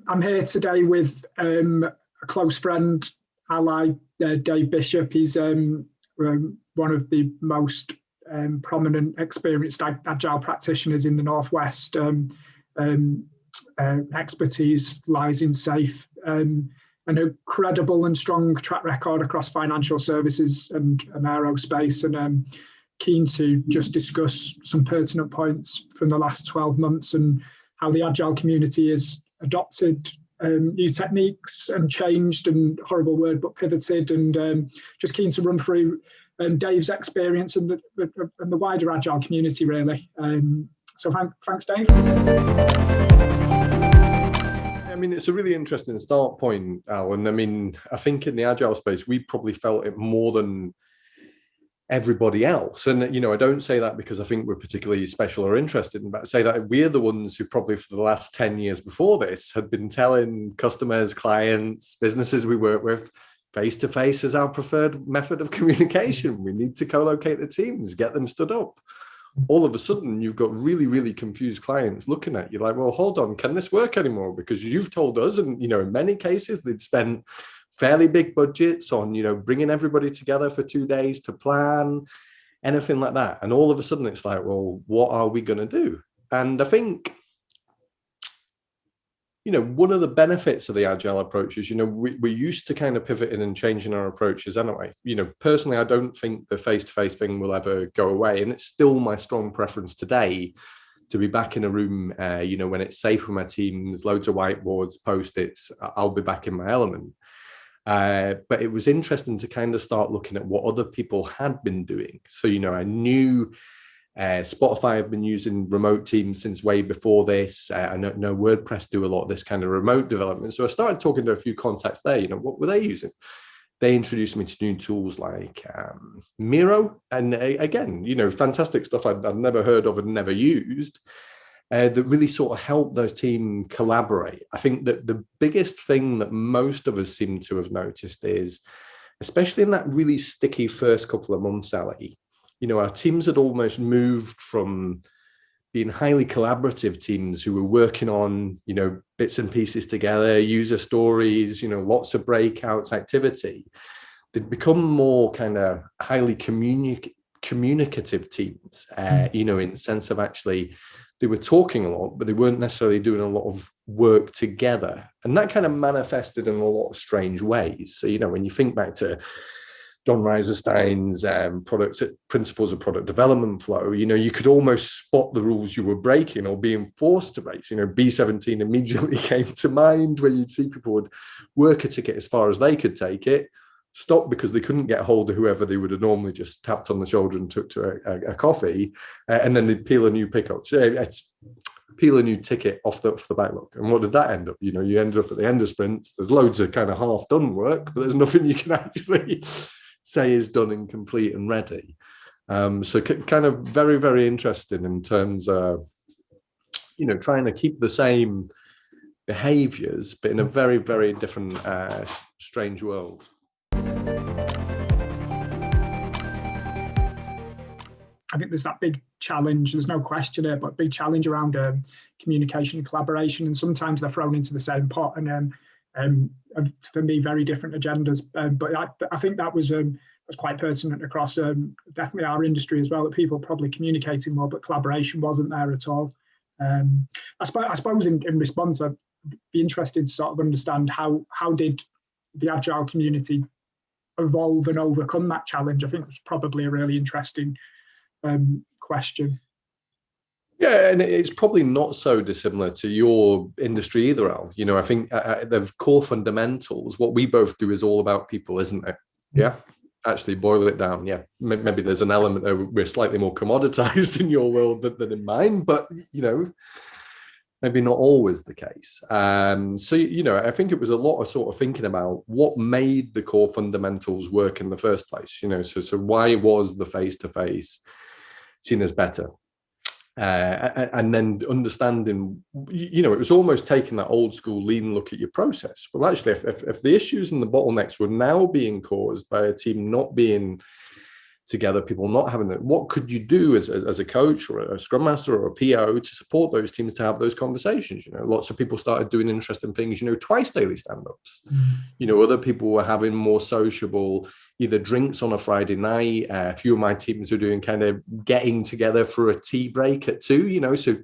I'm here today with a close friend, ally, Dave Bishop. He's one of the most prominent, experienced Agile practitioners in the Northwest. Expertise lies in SAFE, and a credible and strong track record across financial services and aerospace, and keen to just discuss some pertinent points from the last 12 months and how the Agile community has adopted new techniques and changed, and horrible word, but pivoted, and just keen to run through Dave's experience and the wider Agile community, really. So thanks, Dave. I mean, it's a really interesting start point, Alan. I mean, I think in the Agile space, we probably felt it more than everybody else. And, you know, I don't say that because I think we're particularly special or interested, but I say that we're the ones who probably for the last 10 years before this had been telling customers, clients, businesses we work with, face-to-face is our preferred method of communication. We need to co-locate the teams, get them stood up. All of a sudden, you've got really, really confused clients looking at you like, well, hold on, can this work anymore? Because you've told us, and, you know, in many cases, they'd spent fairly big budgets on, you know, bringing everybody together for 2 days to plan, anything like that. And all of a sudden, it's like, well, what are we going to do? And I think, you know, one of the benefits of the Agile approach is, you know, we're used to kind of pivoting and changing our approaches anyway. You know, personally, I don't think the face-to-face thing will ever go away. And it's still my strong preference today to be back in a room, you know, when it's safe for my teams, loads of whiteboards, Post-its, I'll be back in my element. But it was interesting to kind of start looking at what other people had been doing. So, you know, I knew Spotify have been using remote teams since way before this. I know WordPress do a lot of this kind of remote development. So I started talking to a few contacts there. You know, what were they using? They introduced me to new tools like Miro. And again, you know, fantastic stuff I'd never heard of and never used. That really sort of help those teams collaborate. I think that the biggest thing that most of us seem to have noticed is, especially in that really sticky first couple of months, Ali, you know, our teams had almost moved from being highly collaborative teams who were working on, you know, bits and pieces together, user stories, you know, lots of breakouts, activity. They'd become more kind of highly communicative teams, you know, in the sense of actually they were talking a lot, but they weren't necessarily doing a lot of work together. And that kind of manifested in a lot of strange ways. So, you know, when you think back to Don Reiserstein's principles of product development flow, you know, you could almost spot the rules you were breaking or being forced to break. You know, B17 immediately came to mind, where you'd see people would work a ticket as far as they could take it, stop because they couldn't get hold of whoever they would have normally just tapped on the shoulder and took to a coffee, and then they'd peel a new pickup. So peel a new ticket off the backlog. And what did that end up? You know, you ended up at the end of sprints, there's loads of kind of half done work, but there's nothing you can actually say is done and complete and ready. So kind of very, very interesting in terms of, you know, trying to keep the same behaviors, but in a very, very different, strange world. I think there's that big challenge, there's no question here, but big challenge around communication and collaboration, and sometimes they're thrown into the same pot, and for me, very different agendas. But I think that was quite pertinent across definitely our industry as well, that people probably communicating more, but collaboration wasn't there at all. I suppose in response, I'd be interested to sort of understand how did the Agile community evolve and overcome that challenge. I think it's probably a really interesting question. Yeah, and it's probably not so dissimilar to your industry either, Al. You know, I think the core fundamentals, what we both do is all about people, isn't it? Yeah, actually boil it down. Yeah, maybe there's an element of we're slightly more commoditized in your world than in mine, but, you know, maybe not always the case. So, you know, I think it was a lot of sort of thinking about what made the core fundamentals work in the first place. You know, so why was the face-to-face seen as better? And then understanding, you know, it was almost taking that old school lean look at your process. Well, actually, if the issues and the bottlenecks were now being caused by a team not being together, people not having that. What could you do as a coach or a scrum master or a PO to support those teams to have those conversations? Lots of people started doing interesting things, twice daily stand-ups. Other people were having more sociable, either drinks on a Friday night. A few of my teams were doing kind of getting together for a tea break at 2, so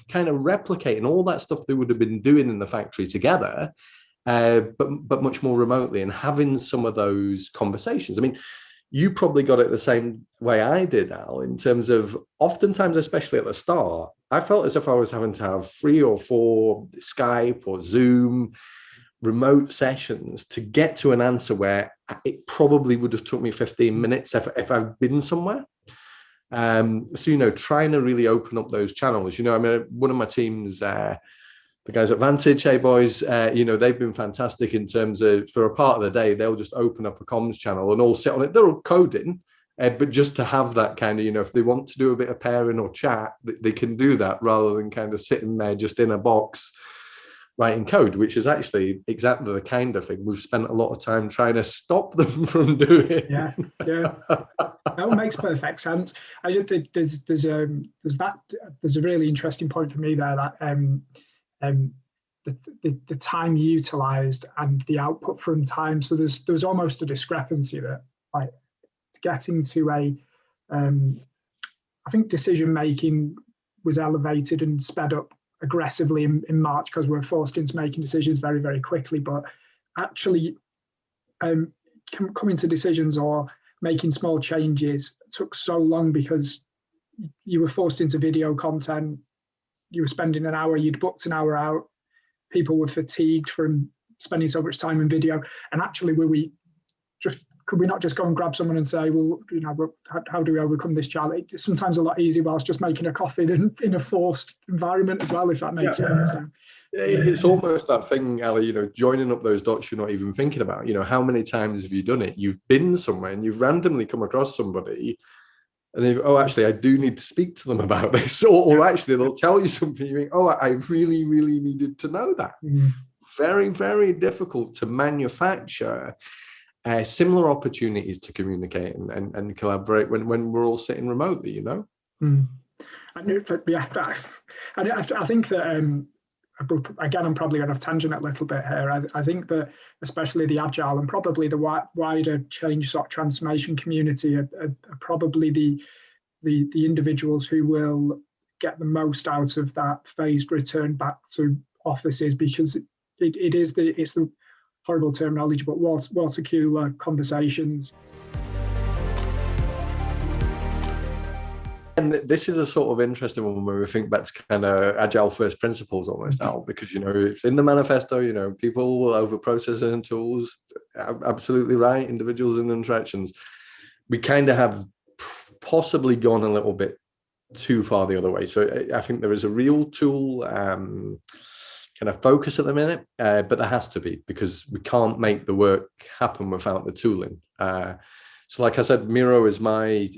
kind of replicating all that stuff they would have been doing in the factory together, but much more remotely, and having some of those conversations. I mean, you probably got it the same way I did, Al, in terms of oftentimes, especially at the start, I felt as if I was having to have 3 or 4 Skype or Zoom remote sessions to get to an answer where it probably would have took me 15 minutes if I've been somewhere. So, trying to really open up those channels. I mean, one of my teams, the guys at Vantage, hey boys, they've been fantastic in terms of, for a part of the day, they'll just open up a comms channel and all sit on it. They're all coding, but just to have that kind of, if they want to do a bit of pairing or chat, they can do that rather than kind of sitting there just in a box writing code, which is actually exactly the kind of thing we've spent a lot of time trying to stop them from doing. Yeah. That makes perfect sense. I just think there's a really interesting point for me there, that the time utilized and the output from time. So there's almost a discrepancy that, like, getting to I think decision making was elevated and sped up aggressively in March because we're forced into making decisions very, very quickly. But actually coming to decisions or making small changes took so long because you were forced into video content. You were spending an hour, you'd booked an hour out. People were fatigued from spending so much time in video. And actually, could we not just go and grab someone and say, well, how do we overcome this challenge? It's sometimes a lot easier whilst just making a coffee than in a forced environment as well, if that makes sense. So, it's almost that thing, Ali, joining up those dots you're not even thinking about. How many times have you done it? You've been somewhere and you've randomly come across somebody and they actually, I do need to speak to them about this. Or actually, they'll tell you something. You think, I really, really needed to know that. Very, very difficult to manufacture similar opportunities to communicate and collaborate when we're all sitting remotely, I think that, again, I'm probably going to tangent a little bit here. I think that especially the Agile and probably the wider change sort of transformation community are probably the individuals who will get the most out of that phased return back to offices, because it's the horrible terminology, but water cooler conversations. And this is a sort of interesting one when we think back to kind of Agile first principles almost, Al, because, it's in the manifesto, people over processes and tools, absolutely right, individuals and interactions. We kind of have possibly gone a little bit too far the other way. So I think there is a real tool kind of focus at the minute, but there has to be, because we can't make the work happen without the tooling. So like I said, Miro is my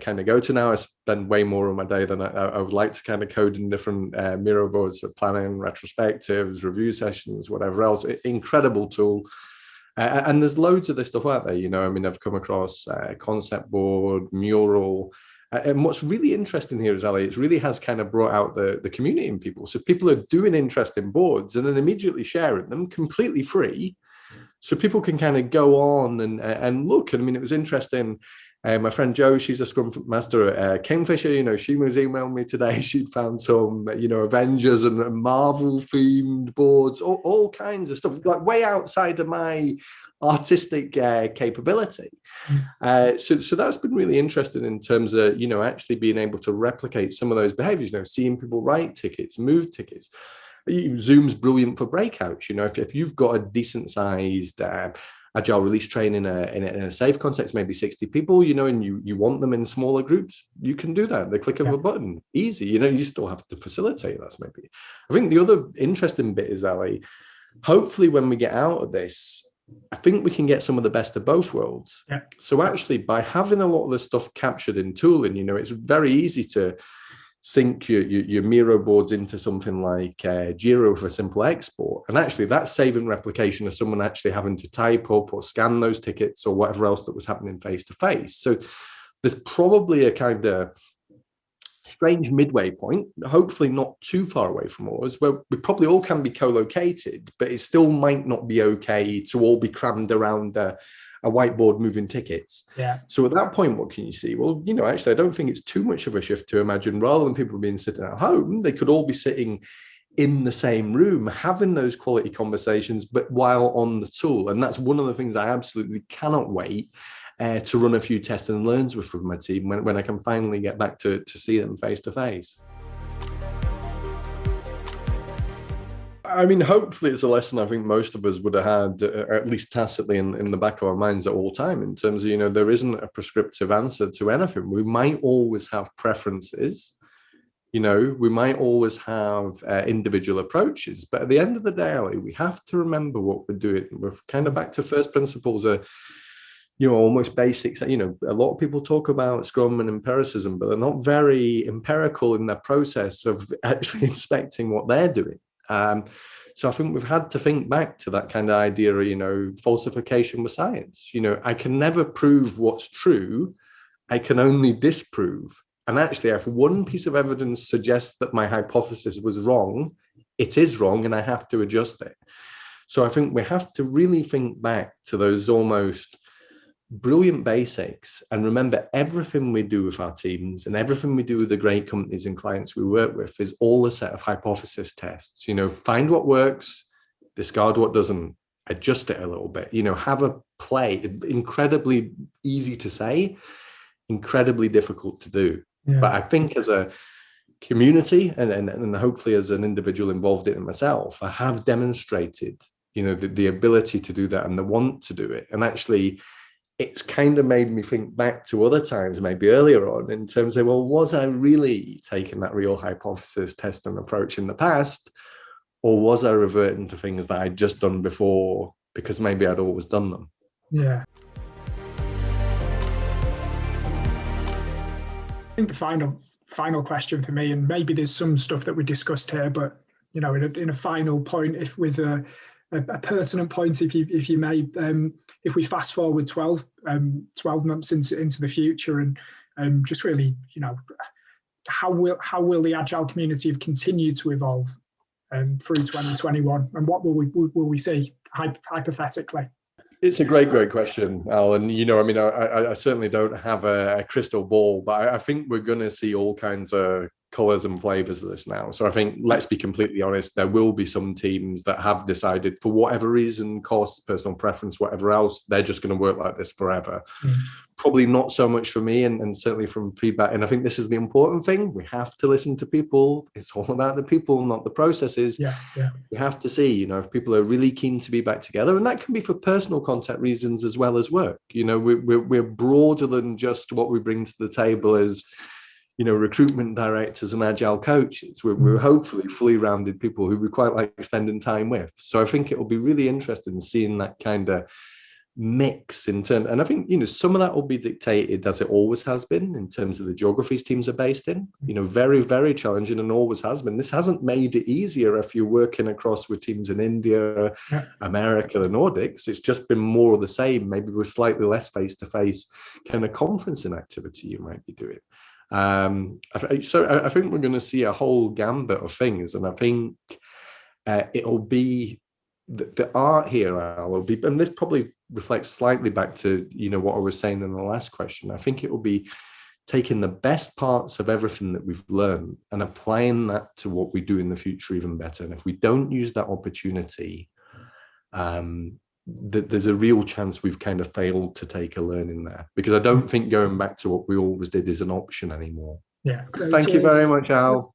kind of go-to now. I spend way more of my day than I would like to kind of code in different Miro boards, so planning, retrospectives, review sessions, whatever else. Incredible tool. And there's loads of this stuff out there, I mean, I've come across Concept Board, Mural. And what's really interesting here is, Ali, it really has kind of brought out the community in people. So people are doing interesting boards and then immediately sharing them completely free. So people can kind of go on and look. And I mean, it was interesting. My friend Jo, she's a Scrum Master at Kingfisher. She was emailing me today. She'd found some, Avengers and Marvel themed boards, all kinds of stuff, like way outside of my artistic capability. So that's been really interesting in terms of, actually being able to replicate some of those behaviors, seeing people write tickets, move tickets. Zoom's brilliant for breakouts. If you've got a decent sized Agile release train in a safe context, maybe 60 people, and you want them in smaller groups, you can do that. The click of a button, easy. You still have to facilitate that. Maybe. I think the other interesting bit is, Ali, hopefully when we get out of this, I think we can get some of the best of both worlds. Yeah. So actually, by having a lot of the stuff captured in tooling, it's very easy to sync your Miro boards into something like Jira for simple export. And actually that's saving replication of someone actually having to type up or scan those tickets or whatever else that was happening face to face. So there's probably a kind of strange midway point, hopefully not too far away from us, where we probably all can be co-located, but it still might not be okay to all be crammed around a whiteboard moving tickets. Yeah. So at that point, what can you see? Well, actually, I don't think it's too much of a shift to imagine, rather than people being sitting at home, they could all be sitting in the same room, having those quality conversations, but while on the tool. And that's one of the things I absolutely cannot wait to run a few tests and learns with my team when I can finally get back to see them face to face. I mean, hopefully it's a lesson I think most of us would have had, at least tacitly in the back of our minds at all time, in terms of, there isn't a prescriptive answer to anything. We might always have preferences, we might always have individual approaches, but at the end of the day, Ali, we have to remember what we're doing. We're kind of back to first principles, almost basics. A lot of people talk about Scrum and empiricism, but they're not very empirical in their process of actually inspecting what they're doing. So I think we've had to think back to that kind of idea of, falsification with science. I can never prove what's true. I can only disprove. And actually, if one piece of evidence suggests that my hypothesis was wrong, it is wrong and I have to adjust it. So I think we have to really think back to those almost brilliant basics and remember everything we do with our teams and everything we do with the great companies and clients we work with is all a set of hypothesis tests. Find what works, discard what doesn't, adjust it a little bit, have a play. Incredibly easy to say, incredibly difficult to do. Yeah. But I think as a community and hopefully as an individual involved in it myself, I have demonstrated, the ability to do that and the want to do it. And actually, it's kind of made me think back to other times, maybe earlier on, in terms of, well, was I really taking that real hypothesis test and approach in the past? Or was I reverting to things that I'd just done before because maybe I'd always done them? Yeah. I think the final question for me, and maybe there's some stuff that we discussed here, but in a final point, if with a pertinent point, if you may, if we fast forward 12 months into the future, and just really, how will the Agile community have continued to evolve through 2021, and what will we see hypothetically? It's a great question, Al. And, I certainly don't have a crystal ball, but I think we're going to see all kinds of colours and flavours of this now. So I think, let's be completely honest, there will be some teams that have decided, for whatever reason, cost, personal preference, whatever else, they're just going to work like this forever. Probably not so much for me, and certainly from feedback. And I think this is the important thing. We have to listen to people. It's all about the people, not the processes. Yeah. We have to see, if people are really keen to be back together, and that can be for personal contact reasons as well as work. We're broader than just what we bring to the table as, recruitment directors and agile coaches. We're hopefully fully rounded people who we quite like spending time with. So I think it will be really interesting seeing that kind of mix in turn. And I think, some of that will be dictated, as it always has been, in terms of the geographies teams are based in, very, very challenging, and always has been. This hasn't made it easier if you're working across with teams in India, America, the Nordics. It's just been more of the same, maybe with slightly less face-to-face kind of conferencing activity you might be doing. So I think we're going to see a whole gambit of things, and I think it'll be the art here will be, and this probably reflects slightly back to what I was saying in the last question. I think it will be taking the best parts of everything that we've learned and applying that to what we do in the future even better. And if we don't use that opportunity, there's a real chance we've kind of failed to take a learning there, because I don't think going back to what we always did is an option anymore. Yeah. Thank you very much, Al.